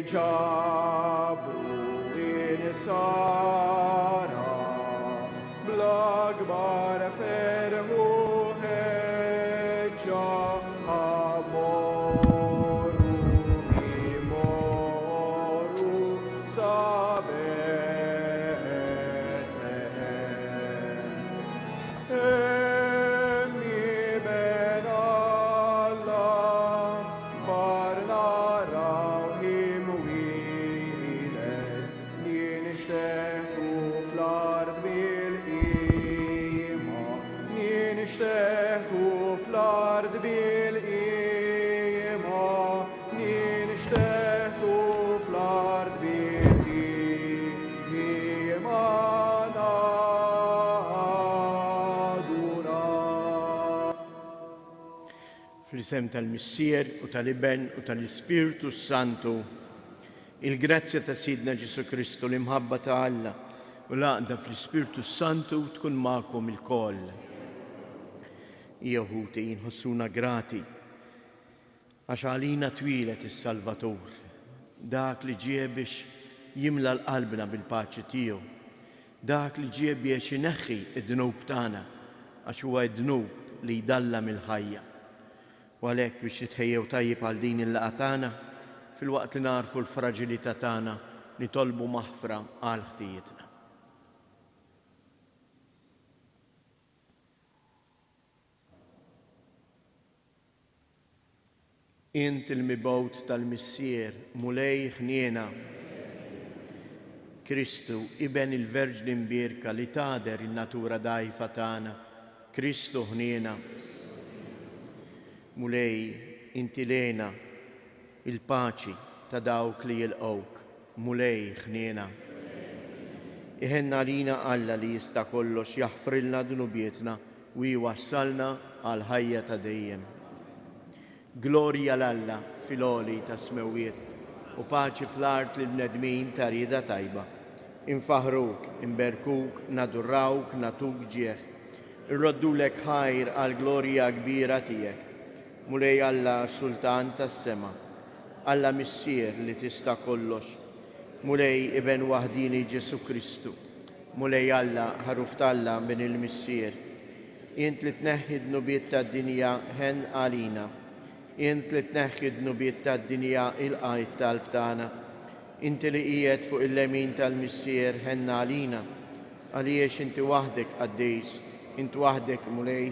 ġabru in-sara bl-akbar ferħu ħeġġa amoru imoru sabet emmi ben Allah farna rawhim wilet ninixteħu fl-ard bil-qima ninixteħu fl-ard bil-qima ninixteħu fl-ard bil-qima nadura. Fl-isem tal-Missier u tal-Iben u tal-Ispiritu Santu, il-grazzja ta' Sidna Ġesu Kristu l-imħabba ta' Alla u l-għaqda fl-Ispiritu Santu tkun magħkom il-koll. Jeħuti jinħossuna grati għax għalina twilet is-Salvatur, dak li ġie biex jimla l-qalbna bil-paċi tiegħu, dak li ġie biex ineħħi id-dnub tagħna għax huwa d-dnub li jdalla mill-ħajja. U għalhekk biex nitħejjew tajjeb għal din il-laqgħa tagħna, fil-waqt li narfu l-fraġilità tagħna nitolbu maħfra għal ħtijietna. Int il-mibgħut tal-Missier mulej ħniena, Kristu iben il-Verġni mbierka li tader in-natura dgħajfa tagħna, Kristu ħniena. Mulej inti lena il-paċi ta' dawk li jilqgħuk, mulej ħniena. Iħenna lina Alla li jista' kollox jaħfrilna dnubietna u jwassalna għal ħajja ta' dejjem. Glorja l-Alla fil-għoli ta' smewiet u paċi fl-art li bnedmin ta' rieda tajba. Infaħruk, imberkuk, nadurrawk, natuk ġieħ. Irroddulek ħajr għal glorja kbira tiegħek. Mulej Alla Sultan tas-sema, Alla Missier li tista' kollox. Mulej Iben waħdini Ġesu Kristu. Mulej Alla ħaruf talla bin il-Missier. Int li tneħħi d-nubiet tad-dinja ħen għalina. Int li tneħħi d-nubiet tad-dinja il-qajt talb tagħna. Inti li qiegħed fuq il-lemin tal-Missier ħen għalina. Għaliex inti waħdek għaddejs, inti waħdek mulej,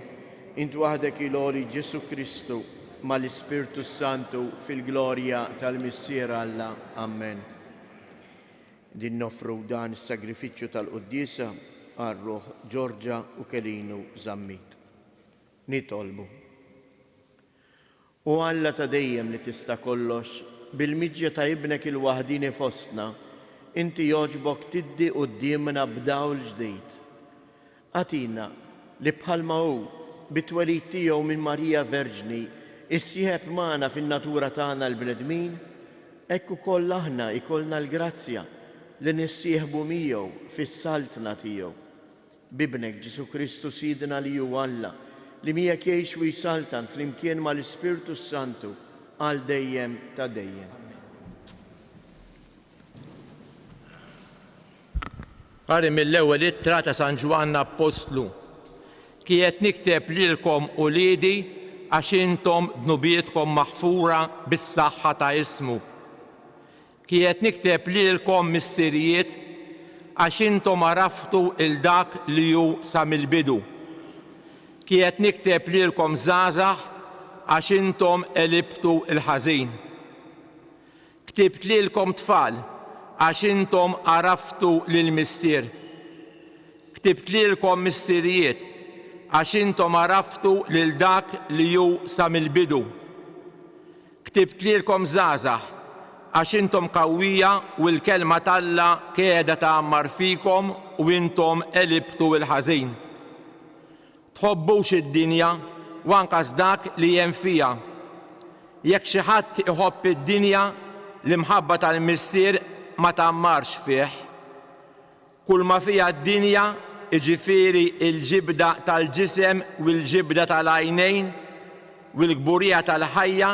inti waħdek il-għoli Ġesu Kristu mal-Ispiritu Santu fil-glorja tal-Missier Alla. Amen. Din nofru dan is-sagrifiċċju tal-Quddisa għar-Ruħ Ġorġa u Kelinu Zammit. Nitolbu. U Alla ta' dejjem li tista' kollox, bil-miġġa ta' ibnek il-waħdini fostna, inti joġbok tiddi qudiemna b'dawl ġdid. Għatina li bħalma hu bit-twelid tiegħu minn Marija Verġni issieħeb magħna fin-natura tagħna l-bnedmin, hekk ukoll aħna ikollna l-grazzja li nissieħbu miegħu fis-saltna tiegħu. Bibnek Ġesu Kristu Sidna li hu Alla li miegħek jgħix u jsaltan flimkien mal-Ispiritu Santu għal dejjem ta' dejjem. Qari mill-ewwel ittra ta' San Ġwanna Apostlu. Kiet nikteb lilkom uliedi għax intom dnubietkom maħfura bis-saħħa ta' ismu. Kiet nikteb lilkom missirijiet għax intom araftu il-dak li hu sa mill-bidu. Kiet nikteb lilkom żgħażagħ għax intom elibtu il-ħażin. Ktibt lilkom tfal għax intom araftu lill-Missier. Ktibt lilkom missirijiet għax intom araftu lil dak li hu sa mill-bidu. Ktibt lilkom żgħażagħ għax intom qawwija u l-kelma t'Alla qiegħda tagħammar fikom u intom elibtu il-ħażin. Tħobbux id-dinja u anqas dak li hemm fiha. Jekk xi ħadd iħobb id-dinja, l-imħabba tal-Missier ma tagħammarx fih. Kull ma fiha d-dinja, jiġifieri l-ġibda tal-ġisem u l-ġibda tal-għajnejn u l-kburija tal-ħajja,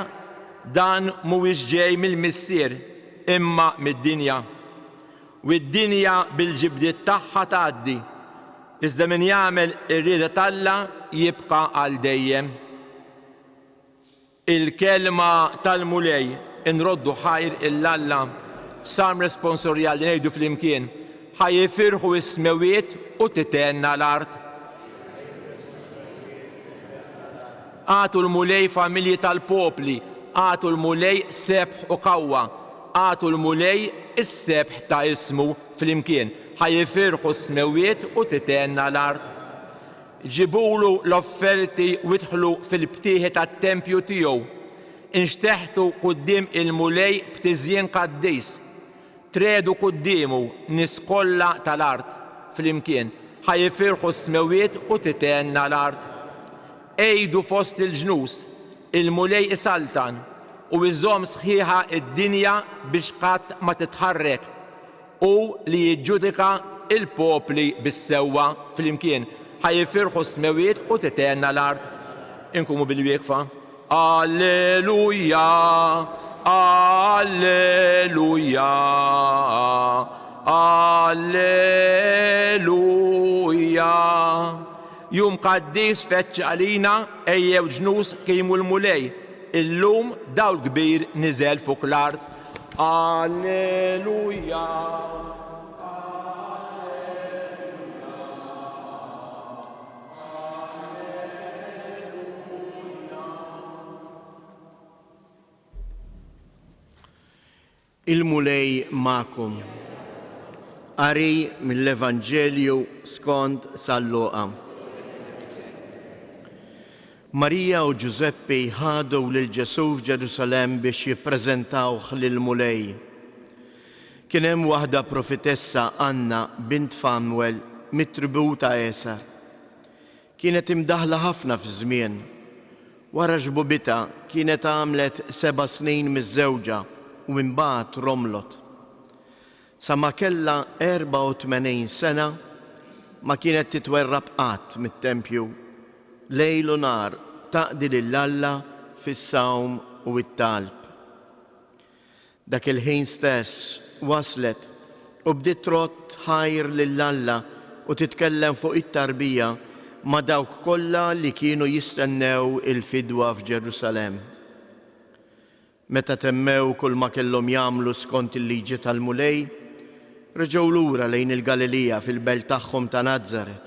dan mhuwiex ġej mill-Missier imma mid-dinja. U d-dinja bil-ġibdiet tagħha tgħaddi. Iżda min jagħmel ir-rieda tal-Alla jibqa' għal dejjem. Il-kelma tal-mulej inroddu ħajr il-Alla sam responsorjal li ngħidu flimkien ħajjifirħu s-smewiet u titenna l-art. Għatu l-mulej familji tal-popli, għatu l-mulej sebħ u qawwa, għatu l-mulej is-sebħ ta' ismu flimkien ħajjifirħu s-smewiet u titenna l-art. Ġibulu l-offerti u idħlu fil-btieħi tat-tempju tiegħu. Inxteħtu quddiem il-mulej b'tiżjien qaddis. Tredu quddiemu nies kollha tal-art flimkien ħajjifirħu s-smewiet u titenna l-art. Ejdu fost il-ġnus, il-mulej isaltan u iżomm sħiħa id-dinja biex qatt ma titħarrek u li jiġġudika il-popli bis-sewwa flimkien ħajjifirħu s-smewiet u titenna l-art. Inkumu bil-wieqfa. Alleluja, alleluja, alleluja. Jum qaddis feċċ għalina ejjew ġnus kiemu l-mulej. Illum dawl kbir niżel fuq l-art. Alleluja. Il-mulej ma'kom. Qari mill-Evanġelju skont San Luqa. Marija u Giuseppe ħadu lil Ġesu f'Ġerusalemm biex jippreżentawh lill-mulej. Kien hemm waħda profetessa Anna bint Fanuel mit-tribu ta' Eser. Kienet imdaħla ħafna f'żmien. Wara ġbubitha kienet għamlet 7 snin miż-żewġa u imbagħad romlot. Sa ma kellha 84 sena ma kienet titwerrab qatt mit-tempju lejl u nar taqdi lill-Alla fis-sawm u t-talb. Dak il-ħin stess waslet u bdiet trott ħajr lill-Alla u titkellem fuq it-tarbija ma' dawk kollha li kienu jistennew il-fidwa f'Ġerusalemm. Meta temmew kull ma kellhom jagħmlu skont il-liġi tal-mulej, reġgħu lura lejn il-Galilija fil-belt tagħhom ta' Nażaret.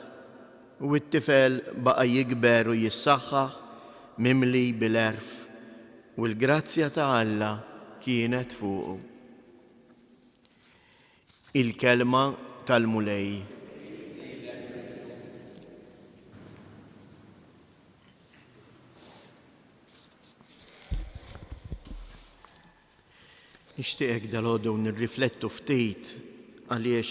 U t-tifel baqa' jikber u jissaħħaħ mimli bil-erf u l-grazzja ta' Alla kienet fuqu. Il-kelma tal-mulej. Nixtieq dal-għodu nirriflettu ftit għaliex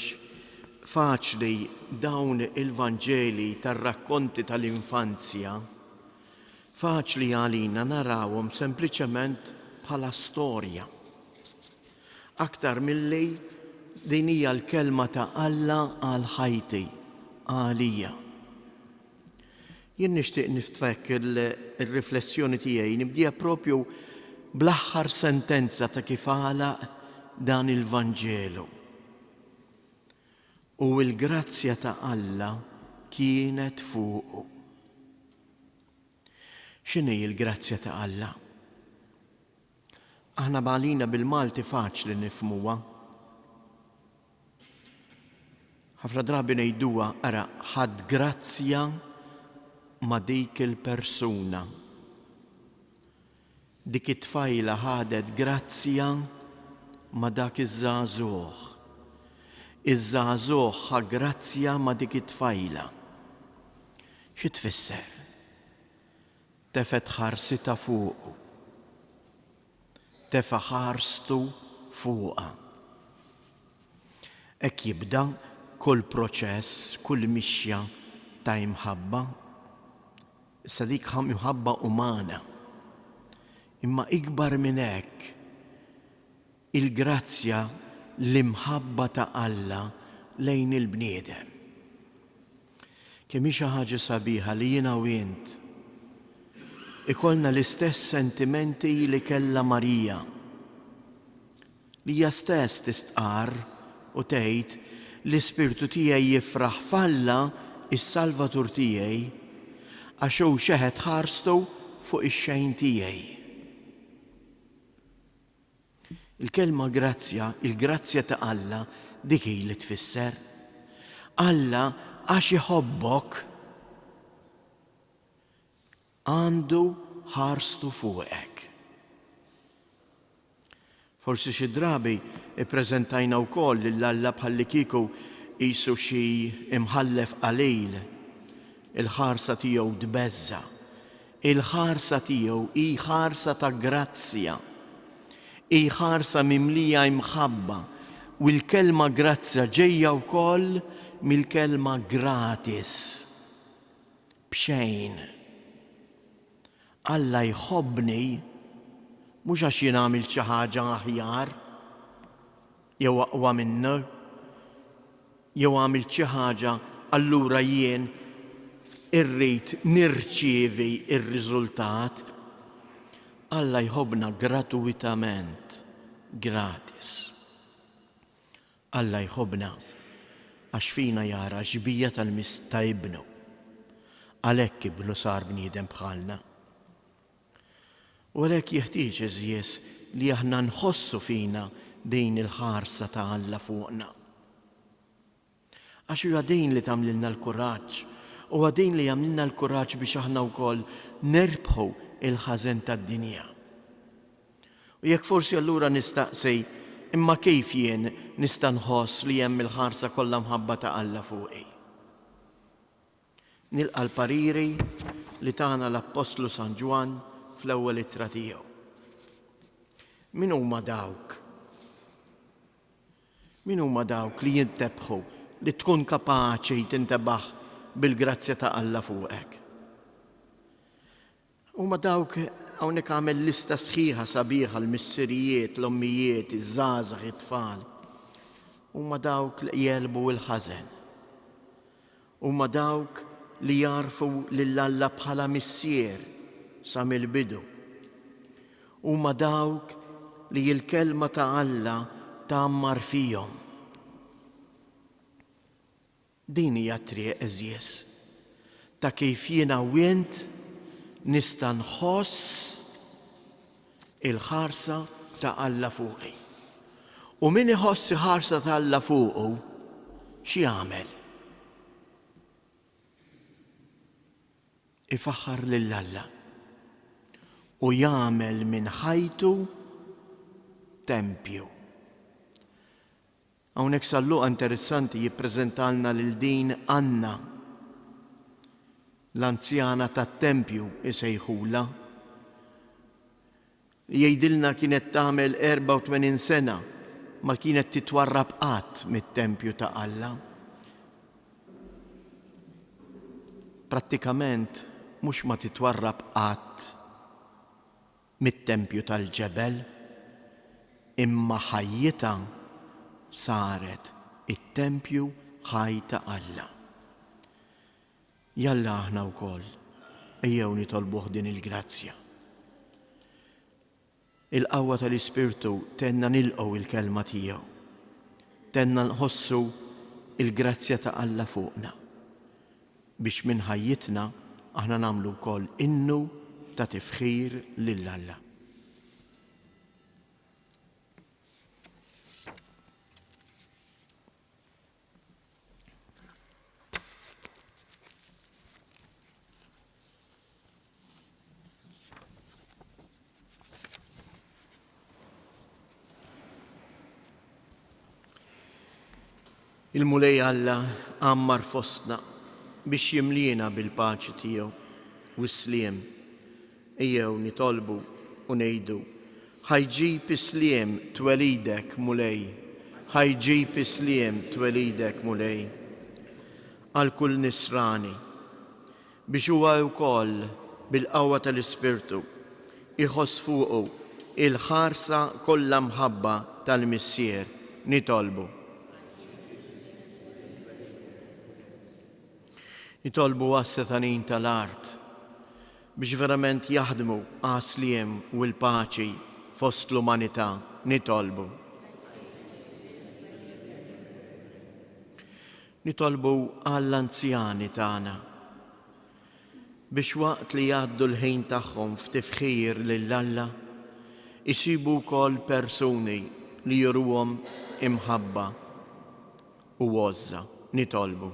faċli dawn il-Vanġeli tar-rakkonti tal-infanzja, faċli għalina narawhom sempliċement bħala storja. Aktar milli din hija l-kelma ta' Alla għal ħajti għalija. Jien nixtieq niftfek il-riflessjoni tiegħi nibdija propju bl-aħħar sentenza ta' kif għalaq dan il-Vanġelu. U l-grazzja ta' Alla kienet fuqu. X'inhi l-grazzja ta' Alla? Aħna bħalina bil-Malti faċli nifhmuha. Ħafna drabi ngħiduha ara ħadd grazzja ma' dik il-persuna. Dik it-tfajla ħadet grazzja ma' dak iż-żagħżugħ. Iż-żagħżugħ ħa grazzja ma' dik it-tfajla. Xi tfisser? Tefet ħarsita fuqu. Tefa' ħarstu fuqha. Hekk jibda kull proċess, kull mixja ta' imħabba. Issa dik imħabba umana. Imma ikbar minn hekk il-grazzja l-imħabba ta' Alla lejn il-bniedem. Kemm hi xi ħaġa sabiħa li jiena u int ikollna l-istess sentimenti li kellha Marija. li hija stess tistqar u tgħid l-Ispirtu tiegħi jifraħ f'Alla is-Salvatur tiegħi għax hu xeħed ħarstu fuq ix-xejn tiegħi. Il-kelma grazzja, il-grazzja ta' Alla dik hi li tfisser. Alla għax iħobbok għandu ħarstu fuqek. Forsi xi drabi ippreżentajna wkoll lil Alla bħalli kieku qisu xi imħallef qalil. Il-ħarsa tiegħu tbeżza. Il-ħarsa tiegħu hi ħarsa ta' grazzja. Hi ħarsa mimlija imħabba u l-kelma grazzja ġejja wkoll mill-kelma gratis. B'xejn. Alla jħobbni mhux għax jien għamilt xi ħaġa aħjar jew aqwa minnu, jew għamilt xi ħaġa allura jien irrid nirċievi r-riżultat. Alla jħobbna gratuitament, gratis. Alla jħobbna għax fina jara ġbija ta' ibnu. Għalhekk ibnu sar bniedem bħalna. U għalhekk jeħtieġ eżjes li aħna nħossu fina din il-ħarsa ta' Alla fuqna. Għax huwa din li tagħmlilna l-kuraġġ, u din li jagħmlilna l-kuraġġ biex aħna wkoll nerbħu il-ħażen tad-dinja. U jekk forsi allura nistaqsi imma kif jien nista' nħoss li hemm il-ħarsa kollha mħabba ta' Alla fuqi. Nilqa' l-pariri li tagħna l-Apostlu San Ġwan fl-ewwel ittra tiegħu. Min huma dawk? Min huma dawk li jintebħu li tkun kapaċi tintebaħ bil-grazzja ta' Alla fuqek? Huma dawk hawnhekk għamel lista sħiħa sabiħa l-missirijiet, l-ommijiet, iż-żgħażagħ, it-tfal. Huma dawk li jelbu l-ħażen. Huma dawk li jarfu lil Alla bħala missier sa mill-bidu. Huma dawk li l-kelma ta' Alla tagħammar fihom. Din hija triq eżjes ta' kif jiena u int nista' nħoss il-ħarsa ta' Alla fuqi. U min iħoss ħarsa ta' Alla fuqu xi jagħmel? Ifaħħar lil Alla u jagħmel minn ħajtu tempju. Hawnhekk salluqa interessanti jippreżentalna lil din Anna, l-anzjana tat-tempju isejħula. Jgħidilna kienet tagħmel 84 sena ma kienet titwarrab qatt mit-tempju ta' Alla. Prattikament mhux ma titwarrab qatt mit-tempju tal-ġebel, imma ħajjita saret it-tempju ħaj ta' Alla. Jalla aħna wkoll ejjew nitolbuh din il-grazzja. Il-qawwa tal-Ispirtu tenna nilqgħu il-kelma tiegħu. Tenna nħossu il-grazzja ta' Alla fuqna. Biex minn ħajjitna aħna nagħmlu wkoll innu ta' tifħir lil Alla. Il-mulej Alla għammar fostna biex jimlina bil-paċi tiegħu u s-sliem. Ejjew nitolbu u ngħidu ħajġib is-sliem twelidek mulej, ħajġib is-sliem twelidek mulej. Għal kull nisrani biex huwa wkoll bil-qawwa tal-Ispirtu iħoss fuqu il-ħarsa kollha mħabba tal-missier nitolbu. Nitolbu għas-setanin tal-art biex verament jaħdmu għas-sliem u l-paċi fost l-umanità nitolbu. Nitolbu għall-anzjani tagħna biex waqt li jgħaddu l-ħin tagħhom f'tifħir lill-Alla isibu wkoll persuni li juruhom imħabba u għożza. Nitolbu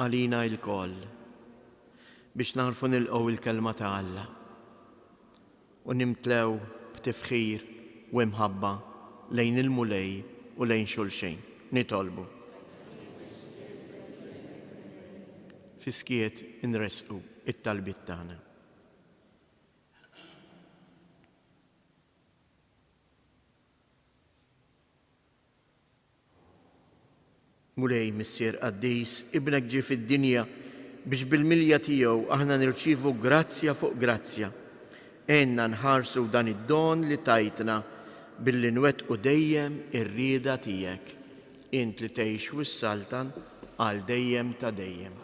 għalina l-koll biex narfu nilqgħu il-kelma ta' Alla u nimtlew b'tifħir u imħabba lejn il-mulej u lejn xulxejn. Nitolbu. Fiskiet inresqu it-talbit tagħna. Mulej Missier Qaddis, ibnek ġie fid-dinja biex bil-milja tiegħu aħna nirċievu grazzja fuq grazzja. Għenna nħarsu dan id-don li tajtna billi nwettqu dejjem ir-rieda tiegħek. Int li tgħix wis-saltan għal dejjem ta' dejjem.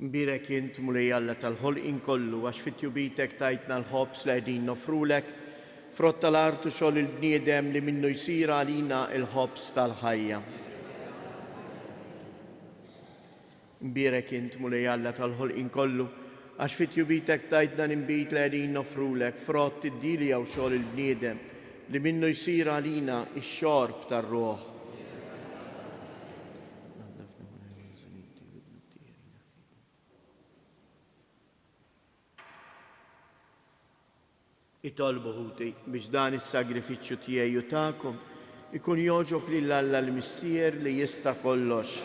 Mbirek int mulej Alla tal-ħolqien kollu għax fit-tjubitek tajtna l-ħobs li qegħdin nofrulek, frott tal-artu xogħol il-bniedem li minnu jsir għalina l-ħobs tal-ħajja. Mbirek int mulej Alla tal-ħolqien kollu għax fit-tjubitek tajtna l-inbit li qegħdin nofrulek, frott id-dilja u xogħol il-bniedem li minnu jsir għalina x-xorb tar-ruħ. Itolbu ħuti biex dan is-sagrifiċċju tiegħi u tagħkom ikun joġob lil Alla l-Missier li jista' kollox.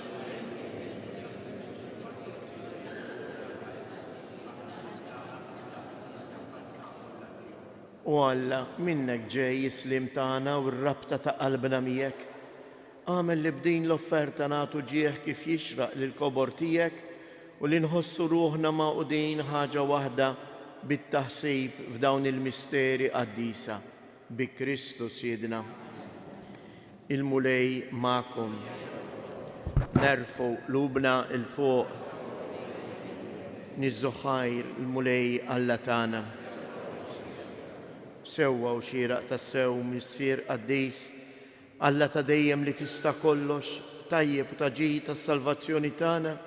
U Alla minnek ġej is-slim tagħna u r-rabta ta' qalbna miegħek. Għamel li bdin l-offerta nagħtu ġieħ kif jixraq lill-kobor tiegħek u li nħossu ruħna maqudin ħaġa waħda bit-taħsib f'dawn il-misteri qaddisa bi Kristu Siedna. Il-mulej ma'kom. Nerfu lubna il-fuq. Nizzuħajr il-mulej Alla tagħna. Sewwa u xieraq tas-sew Missier Qaddis, Alla ta' dejjem li tista' kollox, tajjeb u taġid tas-salvazzjoni tagħna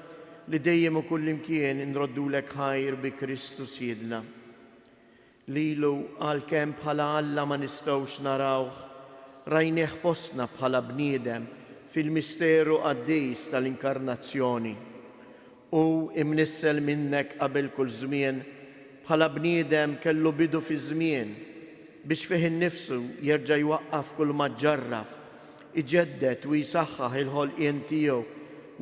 li dejjem u kullimkien inroddulek ħajr bi Kristu Siedna. Lilu għalkemm bħala Alla ma nistgħux narawh, rajnieh fostna bħala bniedem fil-misteru qaddis tal-inkarnazzjoni u imnissel minnek qabel kull żmien bħala bniedem kellu bidu fi żmien biex fih innifsu jerġa' jwaqqaf kull ma ġarraf, iġeddet u jisaħħaħ il-ħolqien tiegħu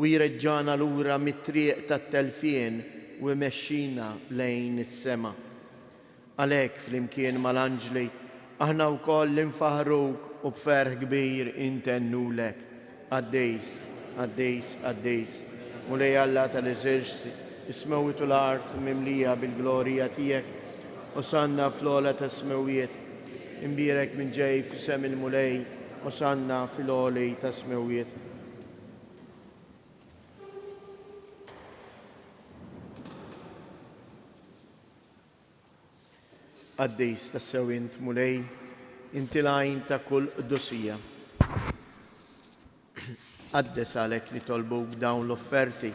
u jreġġana lura mit-triq tat-telfien u jmexxina lejn is-sema. Għalhekk flimkien mal-anġli aħna wkoll infaħruk u b'ferħ kbir intennulek. Qaddis, Qaddis, Qaddis, mulej Alla tal-eżerċiti, is-smawiet u l-art mimlija bil-glorja tiegħek, osanna fl-ogħla tas-smawiet, imbierek minn ġej f'isem il-mulej, osanna fil-għoli tas-smawiet. Qaddis tas-sew int mulej, inti l-għajn ta' kull quddusija. Qaddes għalhekk nitolbuk dawn l-offerti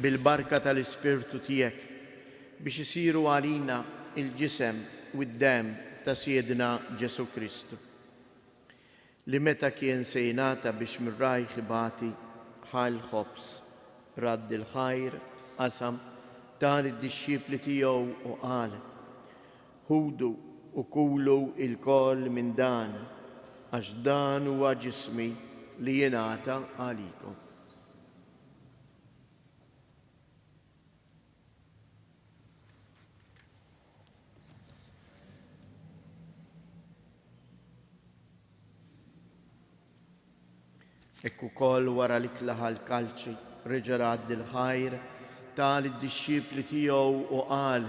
bil-barka tal-Ispirtu tiegħek biex isiru għalina il-ġisem u d-dem ta' Siedna Ġesu Kristu, li meta kien se jingħata biex mir-rajħ ibati ħal ħobs, radd il-ħajr, qasam tal id-dixxipli tiegħu u qal: ħudu u kulu il-koll minn dan, għax dan huwa ġismi li jingħata għalikom. Ekku kol wara li klaħa l-kalċi, reġa' għaddi l-ħajr, tal id-disċipli tiegħu u qal,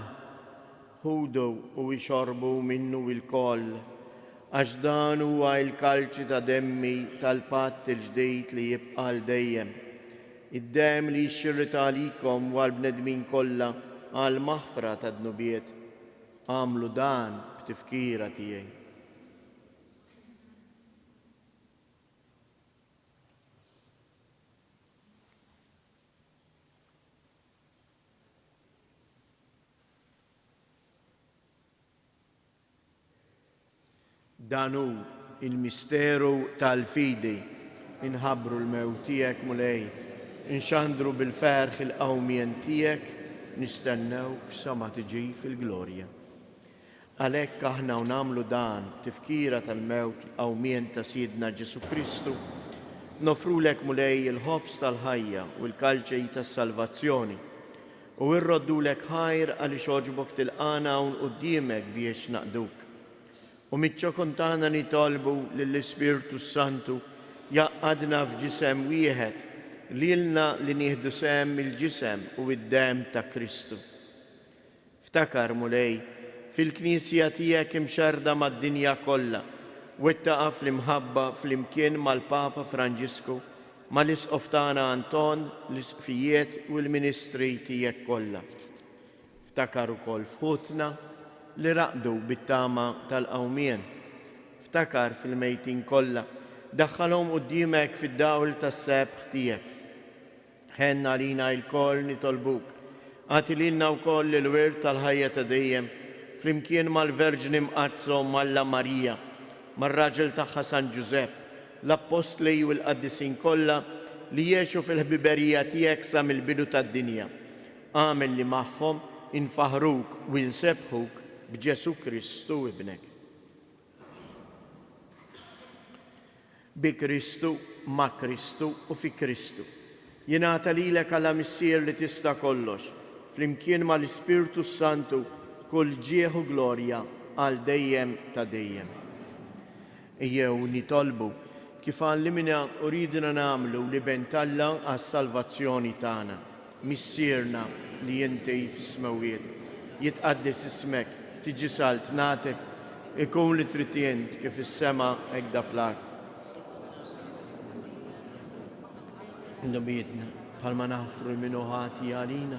ħudu u jxorbu minnu il-koll, għax dan huwa l-kalċi ta' demmi tal-patt il-ġdejt li jibqa' dejjem. Id-dem li jxirrita għalikom u għal-bnedmin kollha għal maħfra ta' dnubiet. Għamlu dan b'tifkira tiegħi. Danu il-misteru tal-fidi, inħabru l-mewt tiegħek mulej, inxandru bil-ferħ il-qawmien tiegħek, nistennew sa ma tiġi fil-glorja. Għalhekk aħna nagħmlu dan tifkira tal-mewt qawmien ta' Sidna Ġesu Kristu, nofrulek mulej il-ħobs tal-ħajja u l-kalċej tas-salvazzjoni u irroddulek ħajr għaliex oġbok tilqana hawn quddiemek biex naqduk. U mitċo kontana nitolbu lill-Ispirtu Santu jaqqadna f'ġisem wieħed lilna li nieħdu sem il-ġisem u id-dem ta' Kristu. Ftakar mulej fil-Knisja tiegħek imxerda mad-dinja kollha u ittaqa' fl-imħabba fl-imkien mal-Papa Franġisku mal-Isqoftana Anton, l-Isqfijiet u l-Ministri tiegħek kollha. Ftakar ukoll f'ħutna li raqdu bit-tama tal-qawmien. Ftakar fil-mejtin kollha, daħħalhom quddiemek fid-dawl tas-sebħ tiegħek. Ħenna lina l-koll nitolbuk, għati lilna wkoll il-wirt tal-ħajja ta' dejjem, flimkien mal-Verġni Mqazzo Malla Marija, mar-raġel tagħha San Ġusepp, l-Apostli u l-Qaddisin kollha li jgħixu fil-ħbiberija tiegħek sa mill-bidu tad-dinja. Għamel li magħhom infaħruk u nsebħuk b'Ġesu Kristu ibnek. Bi Kristu, ma' Kristu u fi Kristu. Jingħata lilek għala missier li tista' kollox, flimkien mal-Ispirtu Santu kull ġieħ u glorja għal dejjem ta' dejjem. Ejjew nitolbu kif għallimna u ridna nagħmlu li bentalla għas-salvazzjoni tagħna. Missierna li inti fis-smawiet, jitqaddis ismek, tiġi salt natek, ikun li tritient kif is-sema hekk da fl-art. Indobietna bħalma naħfru minnu ħati għalina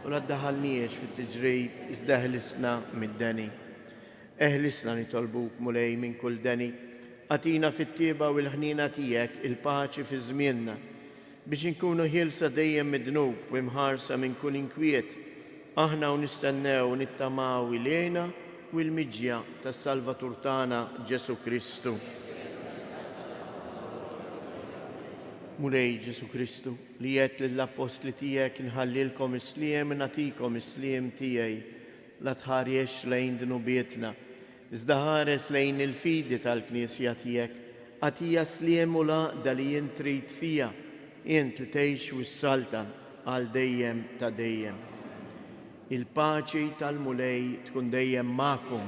u la ddaħalniex fit-tiġrib iżdeħlisna mid-deni. Eħlisna nitolbuk mulej minn kull deni, għatina fit-tieba u l-ħnina tiegħek il-paċi fi żmienna biex inkunu ħielsa dejjem mid-dnub u imħarsa minn kull inkwiet. Aħna u nistennew nittamaw ilejna u l-miġja tas-Salvatur tagħna Ġesu Kristu. Mulej Ġesu Kristu li jgħid lill-Apostli tiegħek inħallilkom isliem nagħtikom isliem tiegħi la tħarjex lejn dnubietna, iżda ħares lejn il-fidi tal-Knisja tiegħek, għatija sliem u laqda li jien trid fija, int li tgħix wis-salta għal dejjem ta' dejjem. Il-paċi tal-mulej tkun dejjem magħkom.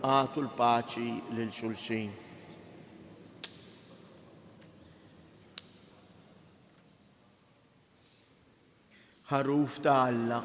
Għatu l-paċi lil xulxin. Ħaruf ta' Alla.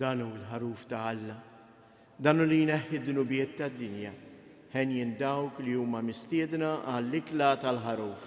danu l-ħaruf ta' Alla, danu li jneħħi d-dunubiet tad-dinja, ħenjin dawk li huma mistiedna għall-ikla tal-ħaruf.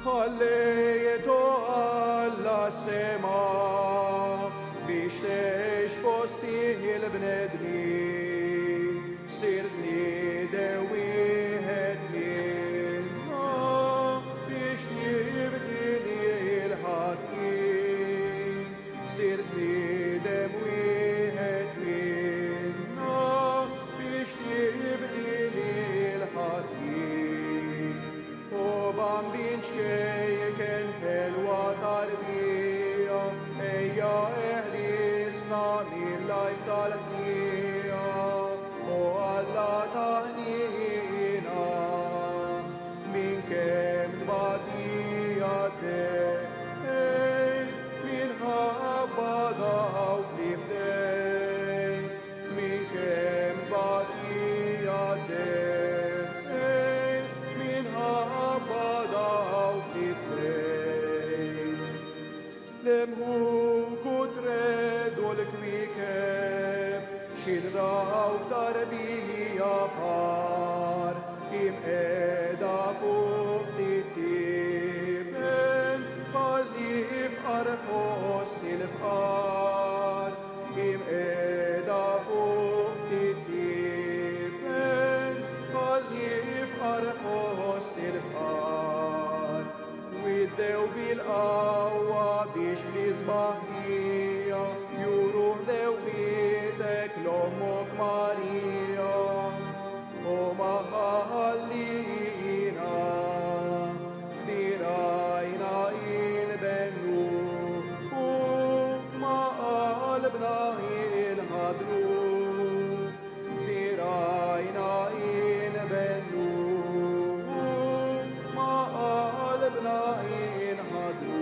ħallejtu Alla sema biex teħx fosti il-bnedmin, sirt nidew wieħed minna biex nibdili l-ħaddin, sirt nidew wieħed minna biex nibdili l-ħaddin. U bambin xejken ħelwa tarbija, ejja eħlisna mill-lajf tal-ħnija, u Alla taħnina min kemm tbatija teħ, minħabba dawk li fdej, min kemm tbatija teħ, minħabba dawk li fdej. Lemħu kutredu l-kwikeb, xilraw tarbija far, kim edha fufti tiben, falli fqar fost il-fqar, kim edha fufti tiben, falli fqar fost il-fqar. Widdew bil-qawwa biex l-izbaħnija, juruħ dewwietek l-ommok Marija, u maħallina firajna il-bennu, u ma' qalbna il-ħadru, firajna il-bennu, u ma' qalbna il-ħadru.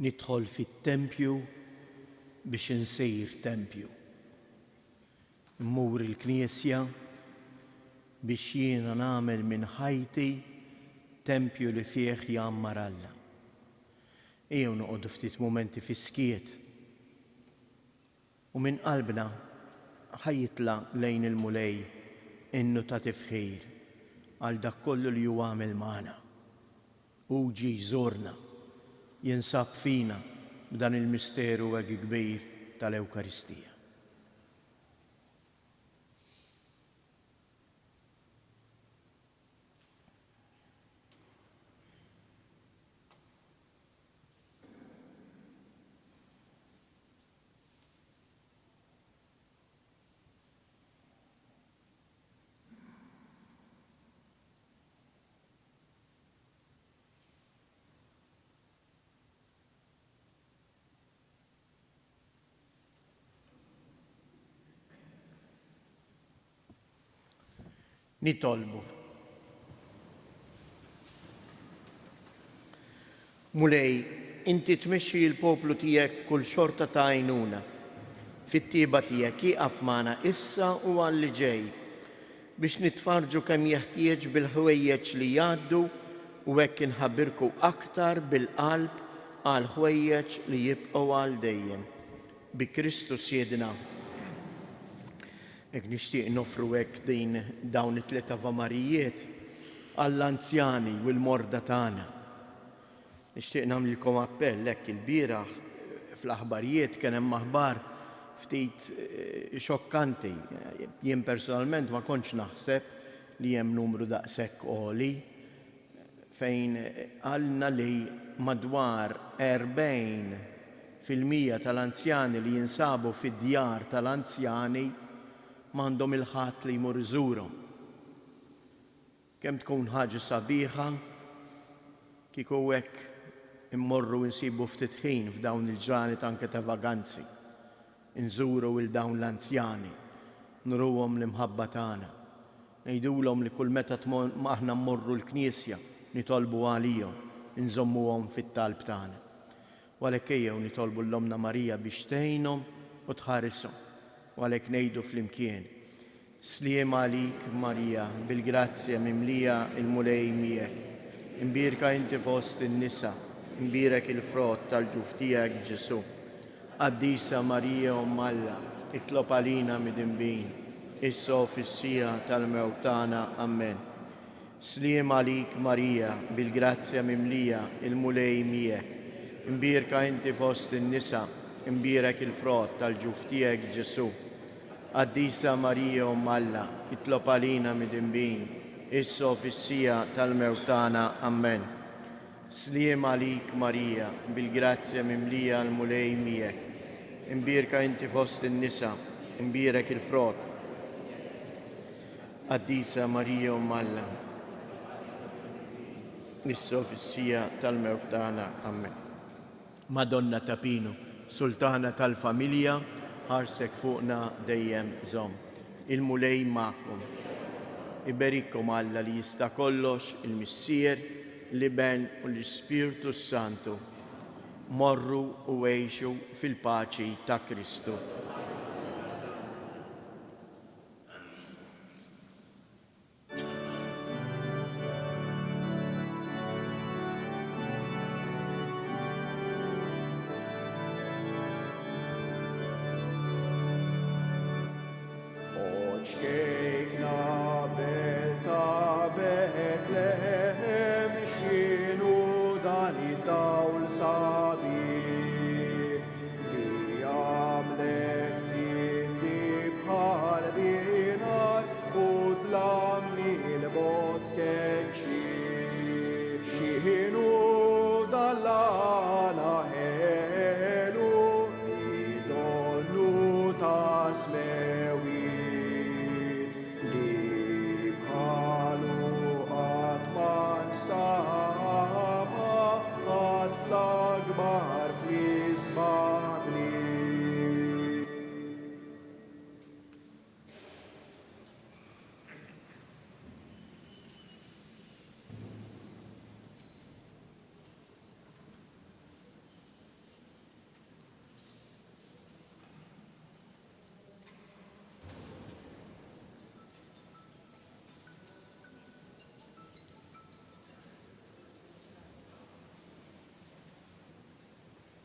Nidħol fit-tempju biex insejr tempju. Mmur il-knisja biex jiena nagħmel minn ħajti tempju li fih jammar Alla. Ejjew noqogħdu ftit mumenti fiskiet u minn qalbna ħajjitla lejn il-mulej innu ta' tifħir għal dak kollu li huwa għamel magħna. U ġi jżurna, jinsab fina b'dan il-misteru hekk kbir tal-Ewkaristija. Nitolbu. Mulej, inti tmexxi l-poplu tiegħek kull xorta ta' għajnuna. Fit-tieba tiegħek jieqaf magħna issa u għalli ġej biex nitfarġu kemm jeħtieġ bil-ħwejjeġ li jgħaddu u hekk inħabbirku aktar bil-qalb għal ħwejjeġ li jibqgħu għal dejjem. Bi Kristus jedna. Ek nixtieq nofru hekk dawn it-tliet avamarijiet għall-anzjani u l-morda tagħna. Nixtieq nagħmlilkom appell hekk il-bieraħ fl-aħbarijiet kien hemm aħbar ftit xokkanti. Jien personalment ma kontx naħseb li hemm numru daqshekk għoli fejn għalna li madwar 40% tal-anzjani li jinsabu fid-djar tal-anzjani m'għandhom il-ħadd li jmur iżurhom. Kemm tkun ħaġa sabiħa kieku hekk immorru nsibu ftit ħin f'dawn il-ġranet anke ta' vaganzi. Inżuru il dawn l-anzjani, nruhom l-imħabba tagħna. Ngħidulhom li kull meta aħna mmorru l-Knisja nitolbu għalihom, inżommuhom fit-talb tagħna. U għalhekk ejjew nitolbu l-Omna Marija biex tgħinhom u tħarishom. U għalhekk ngħidu flimkien. Sliem għalik Marija, bil-grazzja mimlija il-mulej miegħek. Imbierka inti fost in-nisa, imbierek il-frott tal-ġuf tiegħek Ġesu. Qaddisa Marija Alla, itlob għalina mid-inbin, issa fis-sija tal-mewt tagħna. Amen. Sliem għalik Marija, bil-grazzja mimlija il-mulej miegħek. Imbierka inti fost in-nisa, imbierek il-frott tal-ġuf tiegħek Ġesu. Qaddisa Marija Alla, itlob għalina mid-inbin, issa fis-sija tal-mewt tagħna. Amen. Sliem għalik Marija, bil-grazzja mimlija l-mulej miegħek. Imbierka inti fost in-nisa, imbierek il-frott. Qaddisa Marija Alla, issa fis-sija tal-mewt tagħna. Amen. Madonna ta' Pinu, Sultana tal-familja, ħarsek fuqna dejjem żomm. Il-mulej magħkom. Iberikkom Alla li jista' kollox, il-Missier, l-Iben u l-Ispirtu Santu. Morru u għejxu fil-paċi ta' Kristu. Akbar fl-isma